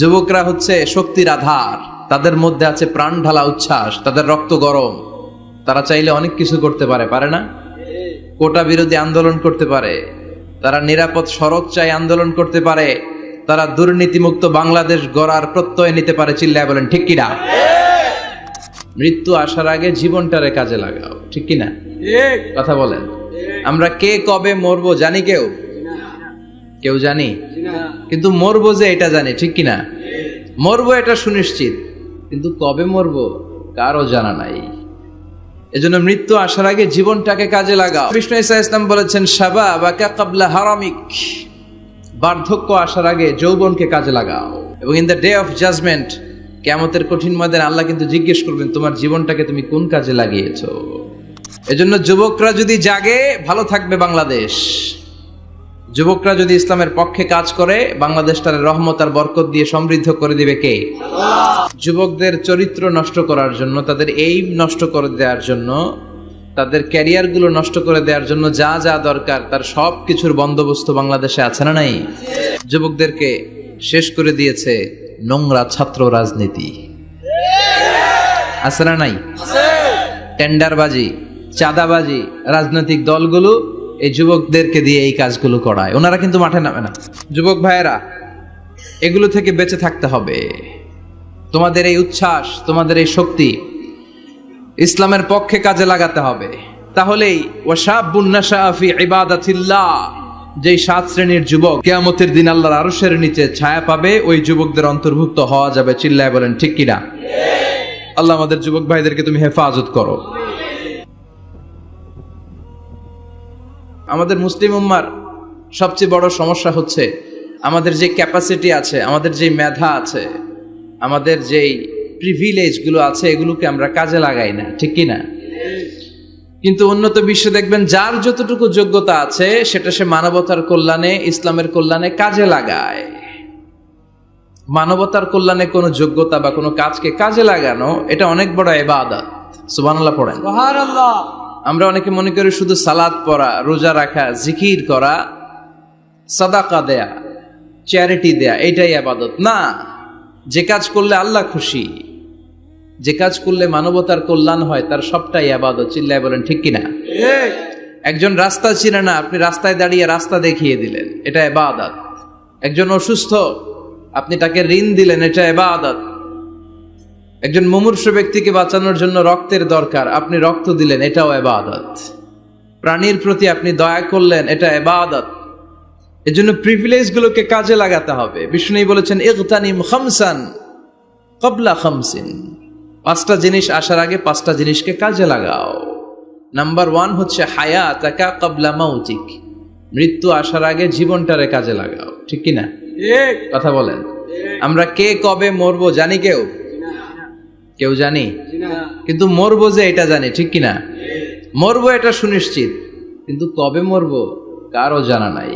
যুবকরা হচ্ছে শক্তির আধার, তাদের মধ্যে আছে প্রাণ ঢালা উচ্ছ্বাস, তাদের রক্ত গরম, তারা চাইলে অনেক কিছু করতে পারে, পারে না? কোটা বিরোধী আন্দোলন করতে পারে, তারা নিরাপদ সড়ক চাই আন্দোলন করতে পারে, তারা দুর্নীতিমুক্ত বাংলাদেশ গড়ার প্রত্যয় নিতে পারে। চিল্লায় বলেন ঠিক কিনা? মৃত্যু আসার আগে জীবনটারে কাজে লাগাও, ঠিক কিনা? কথা বলেন। আমরা কে কবে মরবো জানি? কেউ জানি? কিন্তু মরবো যে এটা জানি, ঠিক কিনা? মরবো এটা সুনিশ্চিত, কিন্তু কবে মরবো কারো জানা নাই। এজন্য মৃত্যু আসার আগে জীবনটাকে কাজে লাগাও। বিষ্ণু ঈসা ইসলাম বলেছেন, শাবাবাকা ক্বাবলা হারামিক, বার্ধক্য আসার আগে যৌবনকে কাজে লাগাও। এবং in the day of judgement, কিয়ামতের কঠিন ময়দানে আল্লাহ কিন্তু জিজ্ঞেস করবেন, তোমার জীবনটাকে তুমি কোন কাজে লাগিয়েছো? এজন্য যুবকরা যদি জাগে, ভালো থাকবে বাংলাদেশ। যুবকরা যদি ইসলামের পক্ষে কাজ করে, বাংলাদেশটার রহমত আর বরকত দিয়ে সমৃদ্ধ করে দিবে কে? যুবকদের চরিত্র নষ্ট করার জন্য, তাদের এইম নষ্ট করে দেওয়ার জন্য, তাদের ক্যারিয়ার গুলো নষ্ট করে দেওয়ার জন্য যা যা দরকার তার সব কিছুর বন্দোবস্ত বাংলাদেশে আছে না নাই? যুবকদেরকে শেষ করে দিয়েছে নোংরা ছাত্র রাজনীতি, আছে না নাই? টেন্ডারবাজি, চাঁদাবাজি, রাজনৈতিক দলগুলো এই যুবকদেরকে দিয়ে এই কাজগুলো করায়। ওনারা কিন্তু মাঠে নামে না। যুবক ভাইয়েরা, এগুলো থেকে বেঁচে থাকতে হবে। তোমাদের এই উচ্ছ্বাস, তোমাদের এই শক্তি ইসলামের পক্ষে কাজে লাগাতে হবে। তাহলেই ওয়াশাবুন নাশাআ ফি ইবাদাতিল্লাহ, যেই 7 শ্রেণীর যুবক কিয়ামতের দিন আল্লাহর আরশের নিচে ছায়া পাবে, ওই যুবকদের অন্তর্ভুক্ত হওয়া যাবে। চিল্লায় বলেন ঠিক কিনা? আল্লাহ আমাদের যুবক ভাইদেরকে তুমি হেফাজত করো। আমাদের মুসলিম উম্মার সবচেয়ে বড় সমস্যা হচ্ছে, আমাদের যে ক্যাপাসিটি আছে, আমাদের যে মেধা আছে, আমাদের যেই প্রিভিলেজ গুলো আছে, এগুলোকে আমরা কাজে লাগাই না, ঠিক কিনা? কিন্তু উন্নত বিশ্বে দেখবেন, যার যতটুকু যোগ্যতা আছে সেটা সে মানবতার কল্যাণে, ইসলামের কল্যাণে কাজে লাগায়। মানবতার কল্যাণে কোনো যোগ্যতা বা কোনো কাজকে কাজে লাগানো, এটা অনেক বড় ইবাদত। সুবহানাল্লাহ পড়েন। সুবহানাল্লাহ। আমরা অনেকে মনে করি শুধু সালাত পড়া, রোজা রাখা, জিকির করা, সাদাকা দেয়া, চ্যারিটি দেয়া, এটাই ইবাদত না। যে কাজ করলে আল্লাহ খুশি, যে কাজ করলে মানবতার কল্যাণ হয়, তার সবটাই ইবাদত। চিল্লায় বলেন ঠিক কিনা? একজন রাস্তা চিনে না, আপনি রাস্তায় দাঁড়িয়ে রাস্তা দেখিয়ে দিলেন, এটা ইবাদত। একজন অসুস্থ, আপনি তাকে ঋণ দিলেন, এটা ইবাদত। একজন মুমূর্ষু ব্যক্তিকে বাঁচানোর জন্য রক্তের দরকার, আপনি রক্ত দিলেন, এটাও ইবাদত। প্রাণীর প্রতি আপনি দয়া করলেন, এটা ইবাদত। এজন্য প্রিভিলেজ গুলোকে কাজে লাগাতে হবে। বিষ্ণু বলেছেন, ইগতানিম খামসান ক্বাবলা খামসিন, 5টা জিনিস আসার আগে 5টা জিনিসকে কাজে লাগাও। নাম্বার 1 হচ্ছে হায়াতাকা ক্বাবলা মাউতিক, মৃত্যু আসার আগে জীবনটারে কাজে লাগাও, ঠিক কিনা? কথা বলেন। আমরা কে কবে মরবো জানি? কেউ জানি? কিন্তু মরবো যে এটা জানি, ঠিক কিনা? মরবো এটা সুনিশ্চিত, কিন্তু কবে মরবো কারো জানা নাই।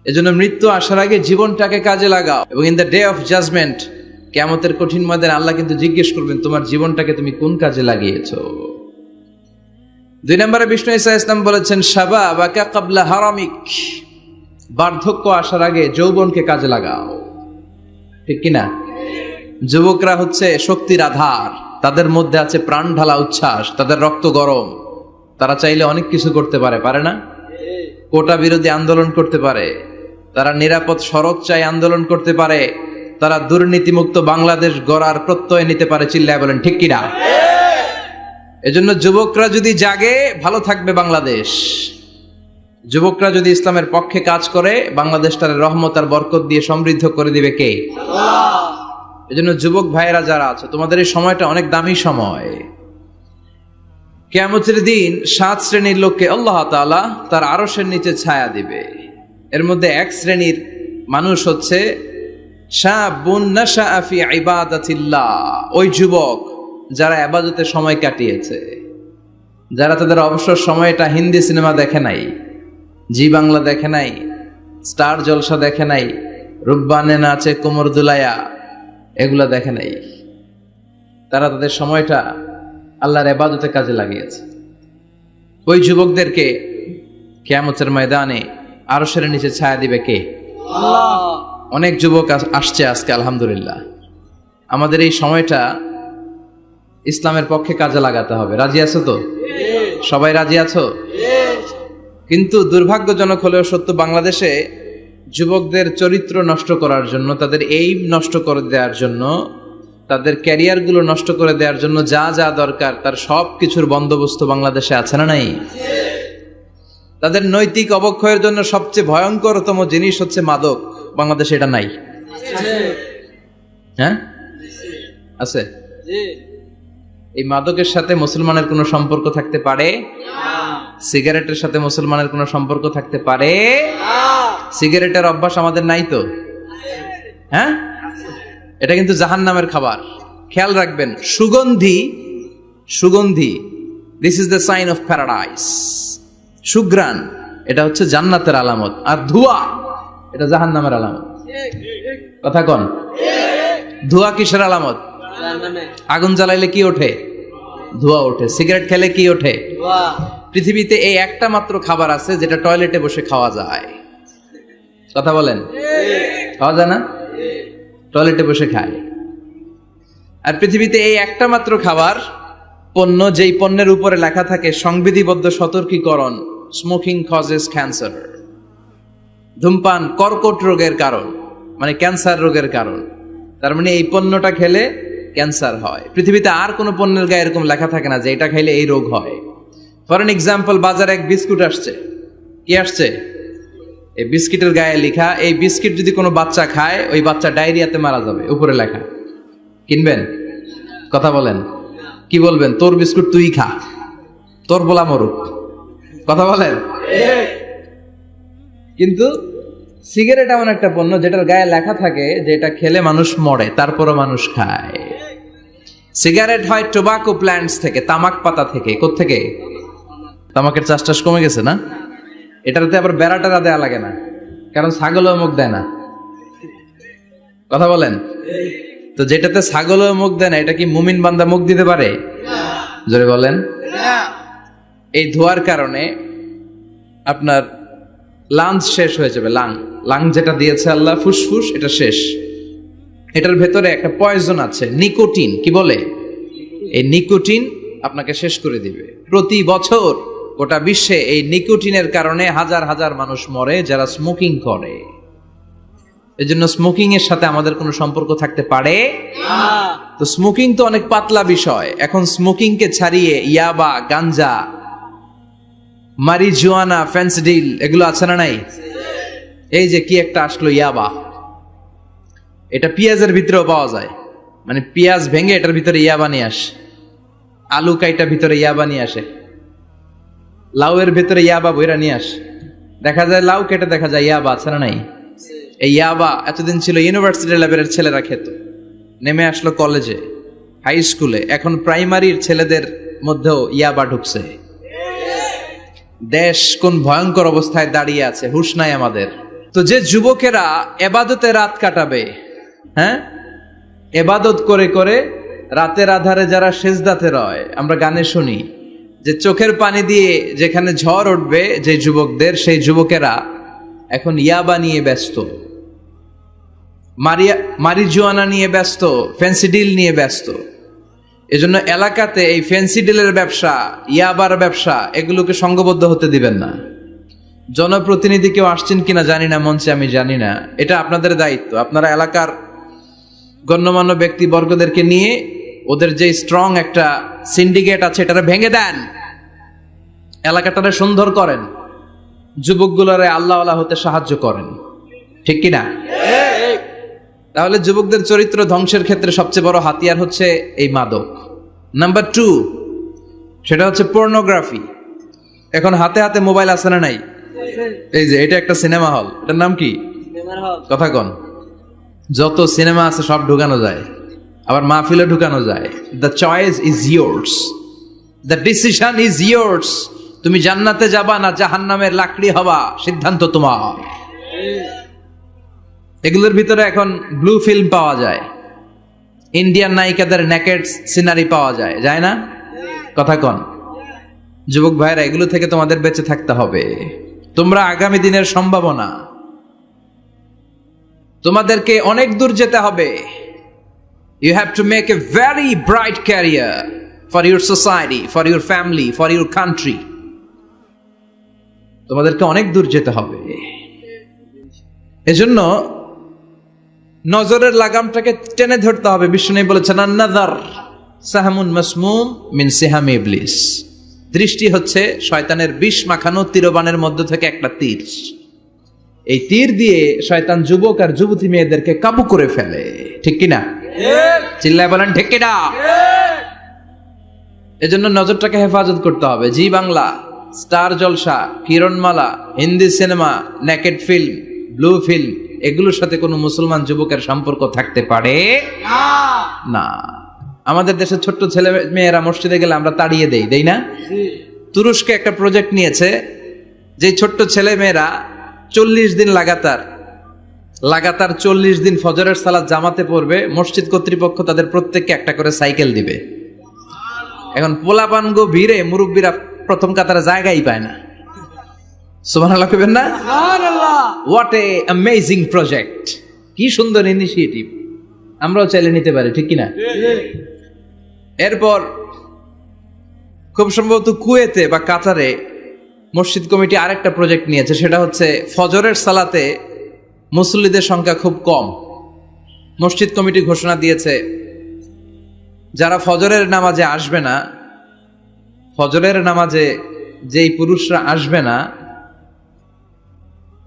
এজন্য মৃত্যু আসার আগে জীবনটাকে কাজে লাগাও। এবং in the day of judgement, কিয়ামতের কঠিন ময়দানে আল্লাহ কিন্তু জিজ্ঞেস করবেন, তোমার জীবনটাকে তুমি কোন কাজে লাগিয়েছো? 2 নম্বরে বিষ্ণু ঈসা ইসলাম বলেছেন, শাবাবাকা ক্বাবলা হারামিক, বার্ধক্য আসার আগে যৌবনকে কাজে লাগাও, ঠিক কিনা? যুবকরা হচ্ছে শক্তির আধার, তাদের মধ্যে আছে প্রাণ ঢালা উচ্ছ্বাস, তাদের রক্ত গরম, তারা চাইলে অনেক কিছু করতে পারে, পারে না? কোটা বিরোধী আন্দোলন করতে পারে, তারা নিরাপদ সড়ক চাই আন্দোলন করতে পারে, তারা দুর্নীতিমুক্ত বাংলাদেশ গড়ার প্রত্যয় নিতে পারে। চিল্লায় বলেন ঠিক কিনা? এজন্য যুবকরা যদি জাগে, ভালো থাকবে বাংলাদেশ। যুবকরা যদি ইসলামের পক্ষে কাজ করে, বাংলাদেশটার রহমত আর বরকত দিয়ে সমৃদ্ধ করে দিবে কে? আল্লাহ। এজন্য যুবক ভাইয়েরা যারা আছে, তোমাদের এই সময়টা অনেক দামি সময়। কিয়ামতের দিন 7 শ্রেণীর লোককে আল্লাহ তাআলা তার আরশের নিচে ছায়া দিবে। এর মধ্যে 1 শ্রেণীর মানুষ হচ্ছে শাবুন নাশাআ ফি ইবাদাতিল্লাহ, ওই যুবক যারা ইবাদতে সময় কাটিয়েছে, যারা তাদের অবসর সময়টা হিন্দি সিনেমা দেখে নাই, জি বাংলা দেখে নাই, স্টার জলসা দেখে নাই, রূপবানে নাচে কোমর দুলায়া, এগুলা দেখে নাই। তারা তাদের সময়টা আল্লাহর ইবাদতে কাজে লাগিয়েছে। ওই যুবকদেরকে কিয়ামতের ময়দানে আরশের নিচে ছায়া দিবে কে? আল্লাহ। অনেক যুবক আসছে আজকে আলহামদুলিল্লাহ। আমাদের এই সময়টা ইসলামের পক্ষে কাজে লাগাতে হবে। রাজি আছো তো? সবাই রাজি আছো? কিন্তু দুর্ভাগ্যজনক হলেও সত্য, বাংলাদেশে যুবকদের চরিত্র নষ্ট করার জন্য, তাদের এইম নষ্ট করে দেওয়ার জন্য, তাদের ক্যারিয়ারগুলো নষ্ট করে দেওয়ার জন্য যা যা দরকার তার সব কিছুর বন্দোবস্ত বাংলাদেশে আছে না নাই? তাদের নৈতিক অবক্ষয়ের জন্য সবচেয়ে ভয়ঙ্করতম জিনিস হচ্ছে মাদক। বাংলাদেশে এটা নাই? হ্যাঁ, আছে। এই মাদকের সাথে মুসলমানের কোনো সম্পর্ক থাকতে পারে? সিগারেটের সাথে মুসলমানের কোনো সম্পর্ক থাকতে পারে? সিগারেটের অভ্যাস আমাদের নাই তো? হ্যাঁ, এটা কিন্তু জাহান্নামের খাবার। খেয়াল রাখবেন, সুগন্ধি, সুগন্ধি, this is the sign of paradise. সুঘ্রাণ, এটা হচ্ছে জান্নাতের আলামত। আর ধোঁয়া, এটা জাহান্নামের আলামত। কথা কন, ধোঁয়া কিসের আলামত? আগুন জ্বালাইলে কি ওঠে? ধোঁয়া ওঠে। সিগারেট খেলে কি ওঠে? পৃথিবীতে এই একটা মাত্র খাবার আছে যেটা টয়লেটে বসে খাওয়া যায়। কথা বলেন, খাওয়া যায় না? টয়লেটে বসে খায়। আর পৃথিবীতে এই একটা মাত্র খাবার, পণ্য, যেই পণ্যের উপরে লেখা থাকে সংবিধিবদ্ধ সতর্কীকরণ, স্মোকিং কজেস ক্যান্সার, ধূমপান কর্কট রোগের কারণ, মানে ক্যান্সার রোগের কারণ। তার মানে এই পণ্যটা খেলে ক্যান্সার হয়। পৃথিবীতে আর কোনো পণ্যের গায়ে এরকম লেখা থাকে না যে এটা খাইলে এই রোগ হয়। ফর এন এক্সাম্পল, বাজারে এক বিস্কুট আসছে। কি আসছে? এই বিস্কিটের গায়ে লেখা, এই বিস্কিট যদি কোনো বাচ্চা খায় ওই বাচ্চা ডায়রিয়াতে মারা যাবে, উপরে লেখা। কিনবেন? কথা বলেন, কি বলবেন? তোর বিস্কুট তুই খা, তোর বলা মরুক। কথা বলেন। কিন্তু সিগারেট এমন একটা পণ্য যেটার গায়ে লেখা থাকে যে এটা খেলে মানুষ মরে, তারপরও মানুষ খায়। সিগারেট হয় টোবাকো প্ল্যান্টস থেকে, তামাক পাতা থেকে। কোত্থেকে? তামাকের চাষ টাস কমে গেছে না? এটাতে আবার বেড়া টেরা দেওয়া লাগে না, কারণ ছাগলও মুখ দেয় না। কথা বলেন। তো যেটাতে ছাগলও মুখ দেয় না, এটা কি মুমিন বান্দা মুখ দিতে পারে? জোরে বলেন। এই ধোয়ার কারণে আপনার লাংস শেষ হয়ে যাবে। লাং যেটা দিয়েছে আল্লাহ, ফুসফুস, এটা শেষ। এটার ভেতরে একটা পয়জন আছে, নিকোটিন। কি বলে? এই নিকোটিন আপনাকে শেষ করে দিবে। প্রতি বছর গোটা বিশ্বে এই নিকোটিনের কারণে হাজার হাজার মানুষ মরে যারা স্মোকিং করে। এজন্য স্মোকিং এর সাথে আমাদের কোনো সম্পর্ক থাকতে পারে? তো স্মোকিং তো অনেক পাতলা বিষয়। এখন স্মোকিং কে ছাড়িয়ে ইয়াবা, গাঞ্জা, মারিজুয়ানা, ফেন্সিডিল, এগুলো আছে না নাই? এই যে কি একটা আসলো, ইয়াবা। এটা পেঁয়াজের ভিতরেও পাওয়া যায়। মানে পেঁয়াজ ভেঙে এটার ভিতরে ইয়াবা নিয়ে আসে, আলু কাইটা ভিতরে ইয়াবা নিয়ে আসে, লাউয়ের ভিতরে ইয়াবা বইরা নিয়ে আসে। দেখা যায় লাউ কেটে দেখা যায় ইয়াবা আছে না নাই? এই ইয়াবা এতদিন ছিল ইউনিভার্সিটি লেভেলের ছেলেরা খেত, নেমে আসলো কলেজে, হাই স্কুলে, এখন প্রাইমারির ছেলেদের মধ্যেও ইয়াবা ঢুকছে। দেশ কোন ভয়ঙ্কর অবস্থায় দাঁড়িয়ে আছে, হুঁশ নাই আমাদের। তো যে যুবকেরা এবাদতে রাত কাটাবে, হ্যাঁ, এবাদত করে করে রাতের আধারে যারা সেজদাতে রয়, আমরা গানে শুনি যে চোখের পানি দিয়ে যেখানে ঝড় উঠবে যে যুবকদের, সেই যুবকেরা এখন ইয়াবা নিয়ে ব্যস্ত, মারিজুয়ানা নিয়ে ব্যস্ত, ফেন্সিডিল নিয়ে ব্যস্ত। এজন্য এলাকাতে এই ফেন্সিডিলের ব্যবসা, ইয়াবার ব্যবসা, এগুলোকে সংঘবদ্ধ হতে দিবেন না। জনপ্রতিনিধি কেউ আসছেন কিনা জানি না মঞ্চে, আমি জানি না, এটা আপনাদের দায়িত্ব। আপনারা এলাকার গণ্যমান্য ব্যক্তিবর্গদেরকে নিয়ে ওদের যে স্ট্রং একটা সিন্ডিকেট আছে এটারে ভেঙে দেন, এলাকাটারে সুন্দর করেন, যুবকগুলোরে আল্লাহওয়ালা হতে সাহায্য করেন। ঠিক কিনা? তাহলে যুবকদের চরিত্র ধ্বংসের ক্ষেত্রে সবচেয়ে বড় হাতিয়ার হচ্ছে এই মাদক। নাম্বার 2, সেটা হচ্ছে পর্নোগ্রাফি। এখন হাতে হাতে মোবাইল আছে না নাই? এই যে এটা একটা সিনেমা হল, এটার নাম কি? কথা কন। যত সিনেমা আছে সব ঢুকানো যায়, আবার মাহফিলে ঢুকানো যায়। The choice is yours, the decision is yours. তুমি জান্নাতে যাবা না জাহান্নামের লাকড়ি হবা, সিদ্ধান্ত তোমার। এগুলোর ভিতরে এখন ব্লু ফিল্ম পাওয়া যায়, ইন্ডিয়ান নায়িকাদের নেকেড সিনারি পাওয়া যায়, যায় না? কথা কন। যুবক ভাইরা, এগুলো থেকে তোমাদের বেঁচে থাকতে হবে। তোমরা আগামী দিনের সম্ভাবনা। তোমাদেরকে অনেক দূর যেতে হবে। You have to make a very bright career for your society, for your family, for your country. তোমাদেরকে অনেক দূর যেতে হবে। এজন্য নজরের লাগামটাকে টেনে ধরতে হবে। বিষ্ণু বলেছেন আন-নাযার সাহমুন মাসমুম মিন সিহামি ইবলিস। দৃষ্টি হচ্ছে শয়তানের বিষ মাখানো তীরবানের মধ্য থেকে একটা তীর। এই তীর দিয়ে শয়তান যুবক আর যুবতী মেয়েদেরকে কাবু করে ফেলে। ঠিক কিনা? চিল্লায় বলেন ঠিক কিনা? এজন্য নজরটাকে হেফাজত করতে হবে। Zee Bangla, Star Jalsha, Kiranmala, Hindi cinema, naked film, blue film, এগুলোর সাথে কোনো মুসলমান যুবকের সম্পর্ক থাকতে পারে না। আমাদের দেশের ছোট্ট ছেলে মেয়েরা মসজিদে গেলে আমরা তাড়িয়ে দেই না? তুরস্কে একটা প্রজেক্ট নিয়েছে, যে ছোট্ট ছেলে মেয়েরা 40 দিন লাগাতার 40 দিন ফজরের সালাত জামাতে পড়বে। মসজিদ কর্তৃপক্ষ তাদের প্রত্যেককে একটা করে সাইকেল দিবে। এখন পোলাপানগো ভিড়ে মুরব্বীরা প্রথম কাতারে জায়গাই পায় না। সুবহানাল্লাহ কইবেন না? What a amazing project! কি সুন্দর ইনিশিয়েটিভ! আমরাও চাইলে নিতে পারি, ঠিক কিনা? এরপর খুব সম্ভবত কুয়েতে বা কাতারে মসজিদ কমিটি আরেকটা প্রজেক্ট নিয়েছে। সেটা হচ্ছে ফজরের সালাতে মুসল্লিদের সংখ্যা খুব কম। মসজিদ কমিটি ঘোষণা দিয়েছে, যারা ফজরের নামাজে আসবে না, ফজরের নামাজে যেই পুরুষরা আসবে না,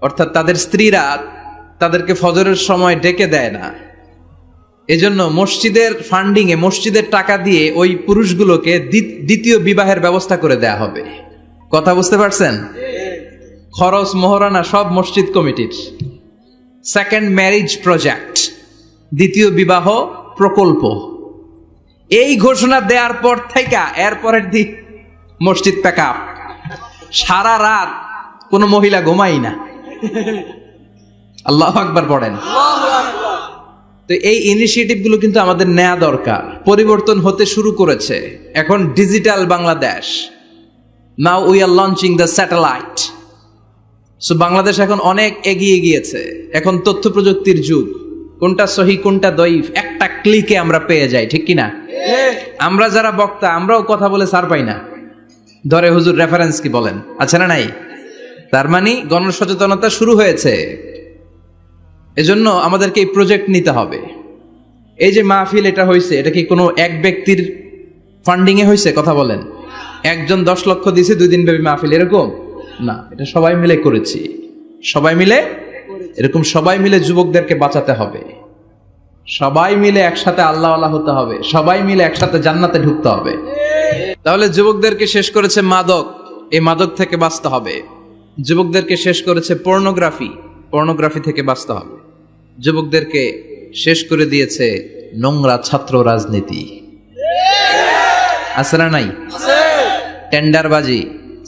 অর্থাৎ তাদের স্ত্রীরা তাদেরকে ফজরের সময় ডেকে দেয় না, এজন্য মসজিদের ফান্ডিং এ, মসজিদের টাকা দিয়ে ওই পুরুষগুলোকে দ্বিতীয় বিবাহের ব্যবস্থা করে দেয়া হবে। কথা বুঝতে পারছেন? খরচ মোহরানা সব মসজিদ কমিটির। সেকেন্ড ম্যারেজ প্রজেক্ট, দ্বিতীয় বিবাহ প্রকল্প। এই ঘোষণা দেওয়ার পর থেকে এরপরের দিন মসজিদ প্যাকআপ। সারা রাত কোন মহিলা ঘুমাই না। আল্লাহু আকবার পড়েন। তো এই ইনিশিয়েটিভ গুলো কিন্তু আমাদের নেওয়া দরকার। পরিবর্তন হতে শুরু করেছে। এখন digital Bangladesh. Now we are launching the satellite. So Bangladesh এখন অনেক এগিয়ে গিয়েছে। এখন তথ্য প্রযুক্তির যুগ। কোনটা সহি কোনটা দঈফ একটা ক্লিকে আমরা পেয়ে যাই, ঠিক কিনা? আমরা যারা বক্তা, আমরাও কথা বলে ছাড় পাই না। ধরে হুজুর রেফারেন্স কি বলেন, আছে না নাই? তার মানে গণসচেতনতা শুরু হয়েছে। এজন্য আমাদেরকে এই প্রজেক্ট নিতে হবে। এই যে মাহফিল এটা হয়েছে, এটা কি কোনো এক ব্যক্তির ফান্ডিং এ হয়েছে? কথা বলেন। একজন 10 লক্ষ দিয়েছে 2 দিন ব্যাপী মাহফিল, এরকম না। এটা সবাই মিলে করেছি। সবাই মিলে, এরকম সবাই মিলে যুবকদেরকে বাঁচাতে হবে। সবাই মিলে একসাথে আল্লাহওয়ালা হতে হবে। সবাই মিলে একসাথে জান্নাতে ঢুকতে হবে। তাহলে যুবকদেরকে শেষ করেছে মাদক, এই মাদক থেকে বাঁচতে হবে। যুবকদেরকে শেষ করেছে পর্নোগ্রাফি, পর্নোগ্রাফি থেকে বাঁচতে হবে। যুবকদেরকে শেষ করে দিয়েছে নোংরা ছাত্র রাজনীতি। আছে না নাই? টেন্ডারবাজি,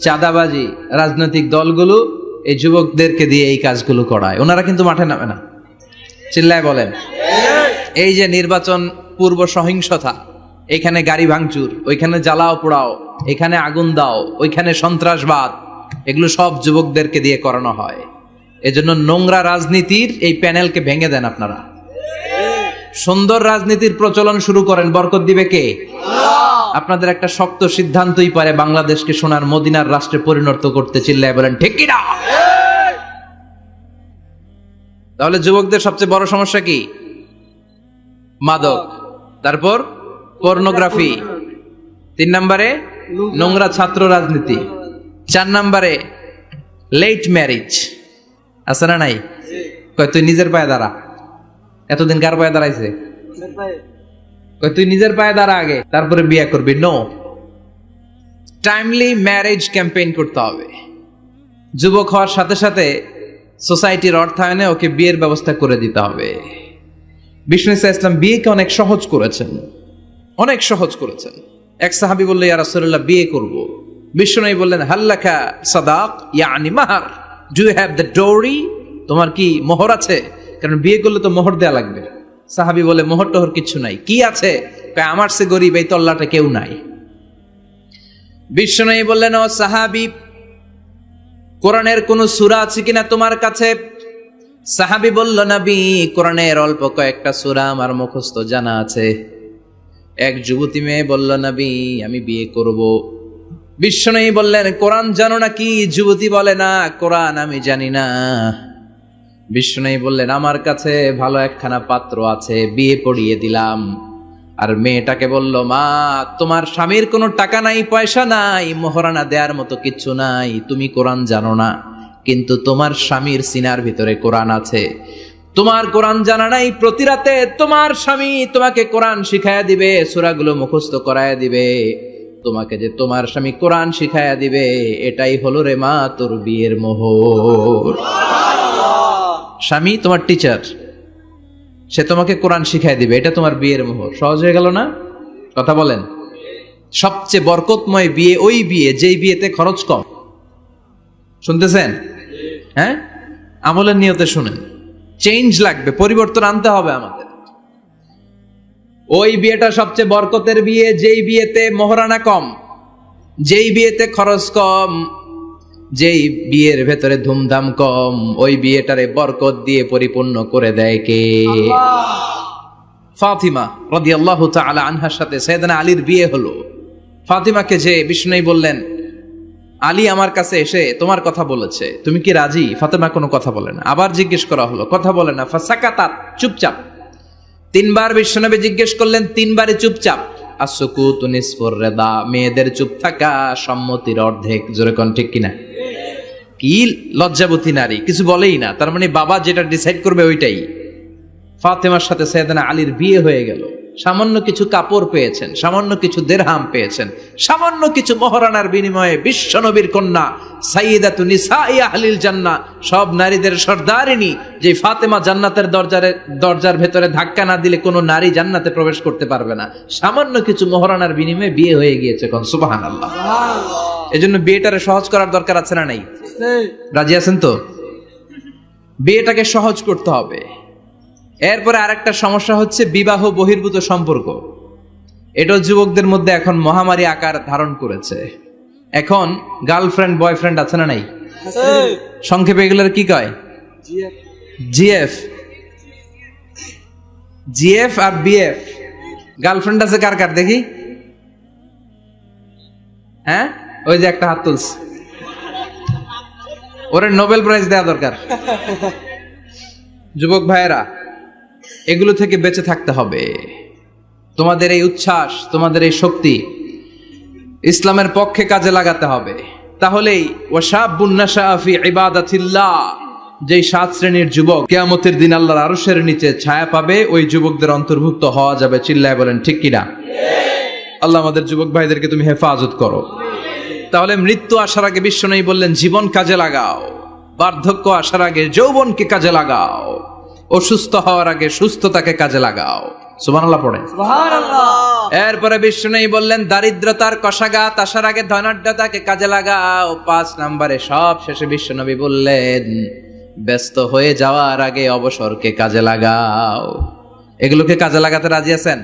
চাঁদাবাজি, রাজনৈতিক দলগুলো এই যুবকদেরকে দিয়ে এই কাজগুলো করায়। ওনারা কিন্তু মাঠে নামে না। চিল্লায় বলেন। এই যে নির্বাচন পূর্ব সহিংসতা, এখানে গাড়ি ভাঙচুর, ওইখানে জ্বালাও পোড়াও, এখানে আগুন দাও, ওইখানে সন্ত্রাসবাদ, এগুলো সব যুবকদেরকে দিয়ে করানো হয়। এজন্য নোংরা রাজনীতির এই প্যানেলকে ভেঙে দেন আপনারা। সুন্দর রাজনীতির প্রচলন শুরু করেন। বরকত দিবে কে? আপনাদের একটা শক্ত সিদ্ধান্তই পারে বাংলাদেশকে সোনার মদিনার রাষ্ট্রে পরিণত করতে। চিল্লায় বলেন ঠিক কি না? তাহলে যুবকদের সবচেয়ে বড় সমস্যা কি? মাদক, তারপর পর্নোগ্রাফি, 3 নম্বরে নোংরা ছাত্র রাজনীতি, 4 নম্বরে লেট ম্যারেজ। আছে না নাই? কয় তুই নিজের পায়ে দাঁড়া। এতদিন কার পায়ে দাঁড়াইছে? কয় তুই নিজের পায়ে দাঁড়া আগে, তারপরে বিয়ে করবি। নো, টাইমলি ম্যারেজ ক্যাম্পেইন করতে হবে। যুবক হওয়ার সাথে সাথে সোসাইটির অর্থায়নে ওকে বিয়ের ব্যবস্থা করে দিতে হবে। বিষ্ণু ইসলাম বিয়েকে অনেক সহজ করেছেন, অনেক সহজ করেছেন। এক সাহাবী বলল, ইয়া রাসূলুল্লাহ বিয়ে করব। বিষ্ণু বললেন, হাল্লাকা সাদাক ইয়ানি মাহর, ডু ইউ হ্যাভ দ্য ডোরি? তোমার কি মোহর আছে? কারণ বিয়ে করলে তো মোহর দেয়া লাগবে। সাহাবী বলে, মোহর টোহর কিছু নাই। কি আছে? আমার সে গরিব এই তল্লাটা কেউ নাই। বিষ্ণু বললেন, ও সাহাবী, কোরআনের কোন সূরা আছে কিনা তোমার কাছে? সাহাবী বলল, নবী, কোরআনের অল্প কয়েকটা সূরা আমার মুখস্থ জানা আছে। এক যুবতী মেয়ে বলল, নবী, আমি বিয়ে করব। বিশ্বনবী বললেন, কোরআন জানো নাকি? যুবতী বলে, না, কোরআন আমি জানি না। বিশ্বনবী বললেন, আমার কাছে ভালো একখানা পাত্র আছে, বিয়ে পড়িয়ে দিলাম। আর মেয়েটাকে বলল, মা, তোমার স্বামীর কোনো টাকা নাই, পয়সা নাই, মোহরানা দেওয়ার মতো কিচ্ছু নাই, তুমি কোরআন জানো না, কিন্তু তোমার স্বামীর সিনার ভিতরে কোরআন আছে। তোমার কোরআন জানা নাই, প্রতি রাতে তোমার স্বামী তোমাকে কোরআন শিখায়া দিবে, সূরাগুলো মুখস্থ করায়া দিবে। তোমাকে যে তোমার স্বামী কোরআন শিখায়া দিবে, এটাই হলো রে মা তোর বিয়ের মোহর। স্বামী তোমার টিচার, সে তোমাকে কোরআন শিখায় দিবে, এটা তোমার বিয়ের মোহর। সহজ হয়ে গেল না? কথা বলেন। সবচেয়ে বরকতময় বিয়ে ওই বিয়ে যেই বিয়েতে খরচ কম। শুনতেছেন? হ্যাঁ, আমলের নিয়তে শুনেন। চেঞ্জ লাগবে, পরিবর্তন আনতে হবে আমাদের। ওই বিয়েটা সবচেয়ে বরকতের বিয়ে যেই বিয়েতে মোহরানা কম, যেই বিয়েতে খরচ কম, যেই বিয়ের ভেতরে ধুমধাম কম। ওই বিয়েটারে বরকত দিয়ে পরিপূর্ণ করে দেয় কে? ফাতিমা রাদিয়াল্লাহু তাআলা আনহার সাথে সাইয়েদনা আলীর বিয়ে হলো। ফাতিমাকে যে বিষ্ণু বললেন, আলী আমার কাছে এসে তোমার কথা বলেছে, তুমি কি রাজি? ফাতিমা কোনো কথা বলে না। আবার জিজ্ঞেস করা হলো, কথা বলে না। ফাসাকাতাত, চুপচাপ। তিনবার বিশ্বনবী জিজ্ঞেস করলেন, তিনবারই চুপচাপ। আসুকুতু নিসফুর রিদা, মেয়েদের চুপ থাকা সম্মতির অর্ধেক। জোরে কোন ঠিক কিনা? কি লজ্জাবতী নারী, কিছু বলেই না। তার মানে বাবা যেটা ডিসাইড করবে ওইটাই। ফাতেমার সাথে সাইয়েদনা আলীর বিয়ে হয়ে গেল। সামান্য কিছু কাপড় পেয়েছেন, সামান্য কিছু দিরহাম পেয়েছেন, সামান্য কিছু মোহরানার বিনিময়ে বিশ্বনবীর কন্যা সাইয়্যিদাতু নিসাই আহলিল জান্নাহ, সব নারীদের সর্দারিনী, যে ফাতেমা জান্নাতের দরজার ভেতরে ধাক্কা না দিলে কোনো নারী জান্নাতে প্রবেশ করতে পারবে না। সামান্য কিছু মোহরানার বিনিময়ে বিয়ে হয়ে গিয়েছে। কোন সুবহানাল্লাহ। এজন্য বিয়েটারে সহজ করার দরকার আছে না নাই? রাজি আছেন তো? বিয়েটাকে সহজ করতে হবে। এরপরে আরেকটা সমস্যা হচ্ছে বিবাহ বহির্ভূত সম্পর্ক। এটা যুবকদের মধ্যে এখন মহামারী আকার ধারণ করেছে। এখন গার্লফ্রেন্ড বয়ফ্রেন্ড আছে না নাই? সংক্ষেপে এগুলোর কি কয়? জিএফ। জিএফ আর বিএফ। গার্লফ্রেন্ড আছে কার কার দেখি? হ্যাঁ, ওই যে একটা হাত তুলছে, ওরে নোবেল প্রাইজ দেওয়া দরকার। যুবক ভাইয়েরা, এগুলো থেকে বেঁচে থাকতে হবে। তোমাদের এই উচ্ছ্বাস, তোমাদের এই শক্তি ইসলামের পক্ষে কাজে লাগাতে হবে। তাহলেই ওয়াশাবুন নাশা ফি ইবাদাতিল্লাহ, যেই 7 শ্রেণীর যুবক কিয়ামতের দিন আল্লাহর আরশের নিচে ছায়া পাবে, ওই যুবকদের অন্তর্ভুক্ত হওয়া যাবে। চিল্লায় বলেন ঠিক কিনা? আল্লাহ আমাদের যুবক ভাইদেরকে তুমি হেফাজত করো। তাহলে মৃত্যু আসার আগে বিশ্বনবী বললেন, জীবন কাজে লাগাও। বার্ধক্য আসার আগে যৌবনকে কাজে লাগাও। অসুস্থ হওয়ার আগে সুস্থতাকে কাজে লাগাও। সুবহানাল্লাহ পড়েন। সুবহানাল্লাহ। এরপরে বিষ্ণু বললেন, দারিদ্রতার কষাঘাত আসার আগে ধনাঢ্যতাকে কাজে লাগাও। 5 নম্বরে সব শেষে বিশ্বনবী বললেন, ব্যস্ত হয়ে যাওয়ার আগে অবসরকে কাজে লাগাও। এগুলোকে কাজে লাগাতে রাজি আছেন?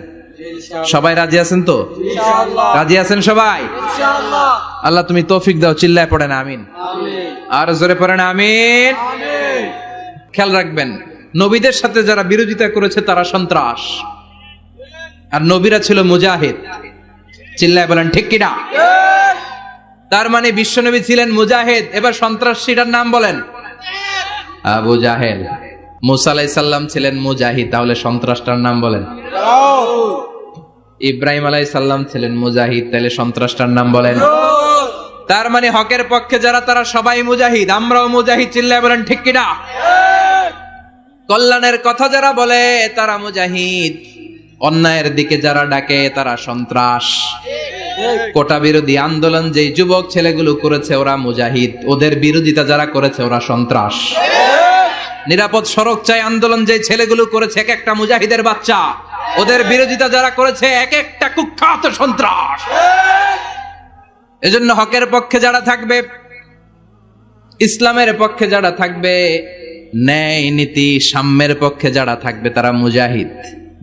সবাই রাজি আছেন তো? ইনশাআল্লাহ। রাজি আছেন সবাই? ইনশাআল্লাহ। আল্লাহ তুমি তৌফিক দাও। চিল্লায় পড়েন আমিন। আমিন। আর জোরে পড়েন আমিন। আমিন। খেয়াল রাখবেন, নবীদের সাথে যারা বিরোধিতা করেছে তারা সন্ত্রাস, আর নবীরা ছিল মুজাহিদ। চিল্লায় বলেন ঠিক কিনা? তার মানে বিশ্বনবী ছিলেন মুজাহিদ। এবার সন্ত্রাসীটার নাম বলেন, আবু জাহেল। মুসা আলাইহিস সালাম ছিলেন মুজাহিদ, তাহলে সন্ত্রাসটার নাম বলেন। ইব্রাহিম আলাইহিস সালাম ছিলেন মুজাহিদ, তাহলে সন্ত্রাসটার নাম বলেন। তার মানে হকের পক্ষে যারা তারা সবাই মুজাহিদ, আমরাও মুজাহিদ। চিল্লায় বলেন ঠিক কিনা? কল্যাণের কথা যারা বলে তারা মুজাহিদ, অন্যায়ের দিকে যারা ডাকে তারা সন্ত্রাস। কোটা বিরোধী আন্দোলন যেই যুবক ছেলেগুলো করেছে ওরা মুজাহিদ, ওদের বিরোধিতা যারা করেছে ওরা সন্ত্রাস। নিরাপদ সড়ক চাই আন্দোলন যেই ছেলেগুলো করেছে এক একটা মুজাহিদের বাচ্চা, ওদের বিরোধিতা যারা করেছে এক একটা কুখ্যাত সন্ত্রাস। এজন্য হকের পক্ষে যারা থাকবে, ইসলামের পক্ষে যারা থাকবে, ন্যায় নীতি সাম্যের পক্ষে যারা থাকবে তারা মুজাহিদ।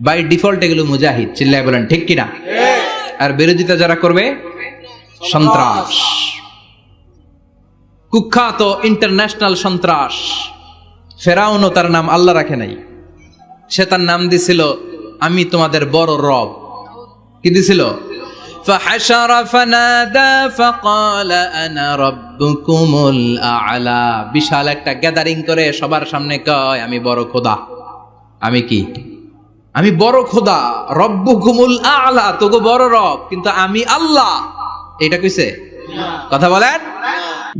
বাই ডিফল্ট এগুলো মুজাহিদ। চিল্লায় বলেন ঠিক কিনা? আর বিরোধিতা যারা করবে সন্ত্রাস, কুখ্যাত ইন্টারন্যাশনাল সন্ত্রাস। ফেরাউনও তার নাম আল্লাহ রাখে নাই, সে তার নাম দিছিল আমি তোমাদের বড় রব। কি দিছিল? فحشر فنادى فقال انا ربكم الاعلى। বিশাল একটা গ্যাদারিং করে সবার সামনে কয় আমি বড় খোদা। আমি কি? আমি বড় খোদা, রব্বুকুমুল আ'লা, তোগো বড় রব, কিন্তু আমি আল্লাহ। এটা কইছে? কথা বলেন।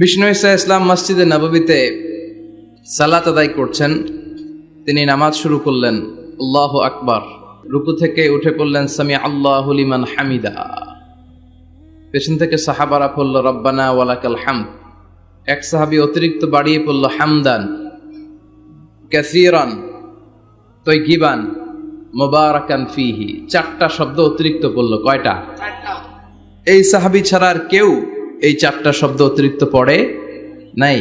বিষ্ণু ঈসা ইসলাম মসজিদে নববীতে সালাত আদায় করছেন, তিনি নামাজ শুরু করলেন, আল্লাহু আকবার, রুকু থেকে উঠে পড়লেন সামি আল্লাহু লিমান হামিদা। পেছন থেকে সাহাবারা পড়ল রব্বানা ওয়ালাকাল হামদ। এক সাহাবী অতিরিক্ত বাড়িয়ে পড়ল হামদান কাসীরান তাইয়িবান মুবারাকান ফিহি। চারটা শব্দ অতিরিক্ত পড়ল। কয়টা? এই সাহাবী ছাড়া আর কেউ এই চারটা শব্দ অতিরিক্ত পড়ে নাই।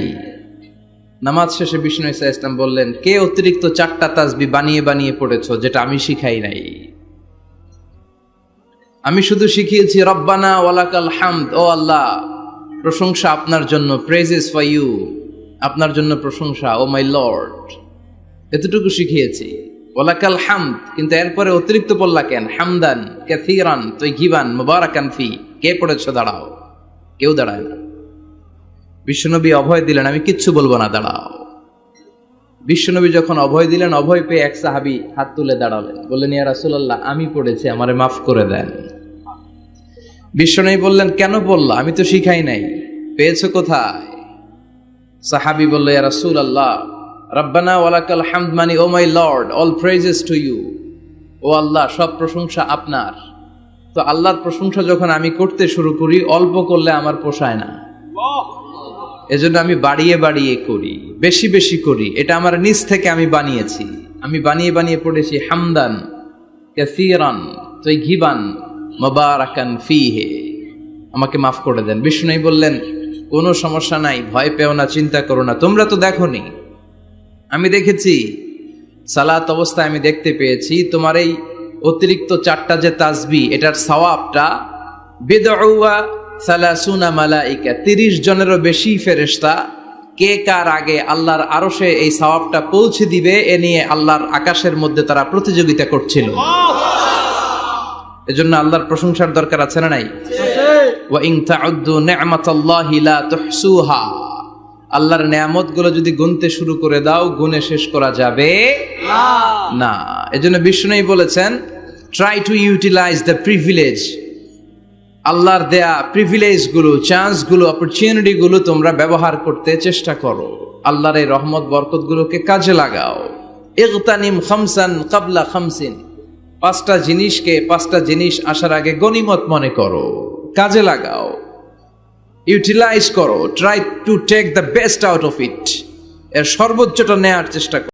নামাজ শেষে বিষ্ণু ঈসা ইসলাম বললেন, কে অতিরিক্ত চারটা তাসবিহ বানিয়ে বানিয়ে পড়েছো যেটা আমি শিখাই নাই? আমি শুধু শিখিয়েছি রব্বানা ওয়ালাকাল হামদ, ও আল্লাহ প্রশংসা আপনার জন্য, প্রেজেস ফর ইউ, আপনার জন্য প্রশংসা, ও মাই লর্ড, এতটুকু শিখিয়েছি। ওয়ালাকাল হামদ, কিন্তু এরপরে অতিরিক্ত বললা কেন? হামদান কাসীরান তাইয়িবান মুবারাকান ফি। কে পড়েছো? দাঁড়াও। কেউ দাঁড়ায় না। বিশ্বনবী অভয় দিলেন, আমি কিচ্ছু বলবো না, দাঁড়াও। বিশ্বনবী যখন অভয় দিলেন, অভয় পেয়ে এক সাহাবী হাত তুলে দাঁড়ালেন, বললেন ইয়া রাসূলুল্লাহ, আমি পড়েছি, আমারে মাফ করে দেন। বিশ্বনবী বললেন, কেন বললা? আমি তো শিখাই নাই। পেয়েছো কোথায়? সাহাবী বলল, ইয়া রাসূলুল্লাহ, রব্বানা ওয়ালাকাল হামদ মানে oh my Lord, all praises to you, oh Allah সব প্রশংসা আপনার। তো আল্লাহর প্রশংসা যখন আমি করতে শুরু করি, অল্প করলে আমার পোষায় না, এজন্য আমি বাড়িয়ে বাড়িয়ে করি, বেশি বেশি করি। এটা আমার নিজ থেকে আমি বানিয়েছি। আমি বানিয়ে বানিয়ে পড়েছি হামদান কাসীরান তাইয়িবান মুবারাকান ফিহি। আমাকে মাফ করে দেন। বিষ্ণু বললেন, কোনো সমস্যা নাই, ভয় পেও না, চিন্তা করো না। তোমরা তো দেখোনি, আমি দেখেছি। সালাত অবস্থায় আমি দেখতে পেয়েছি তোমার এই অতিরিক্ত চারটা যে তাসবিহ, এটার সওয়াবটা বিদউয়া সালাসুনা মালাইকা, 30 জনেরও বেশি ফেরেশতা কে কার আগে আল্লাহর আরশে এই সওয়াবটা পৌঁছে দিবে, এ নিয়ে আল্লাহর আকাশের মধ্যে তারা প্রতিযোগিতা করছিল। এজন্য আল্লাহর প্রশংসার দরকার আছে না নাই? ওয়া ইন তাউদ্দু নি'মাতাল্লাহি লা তুহসুহা। আল্লাহর নেয়ামতগুলো যদি গুনতে শুরু করে দাও, গুনে শেষ করা যাবে না। এজন্য বিষ্ণুই বলেছেন, try to utilise the privilege. আল্লাহর দেয়া প্রিভিলেজ গুলো, চান্স গুলো, অপরচুনিটি গুলো তোমরা ব্যবহার করতে চেষ্টা করো। আল্লাহর এই রহমত বরকত গুলোকে কাজে লাগাও। ইগতানিম খামসান ক্বাবলা খামসিন, 5টা জিনিসকে 5টা জিনিস আসার আগে গনিমত মনে করো, কাজে লাগাও, ইউটিলাইজ করো। Try to take the best out of it, এর সর্বোচ্চটা নেয়ার চেষ্টা করো।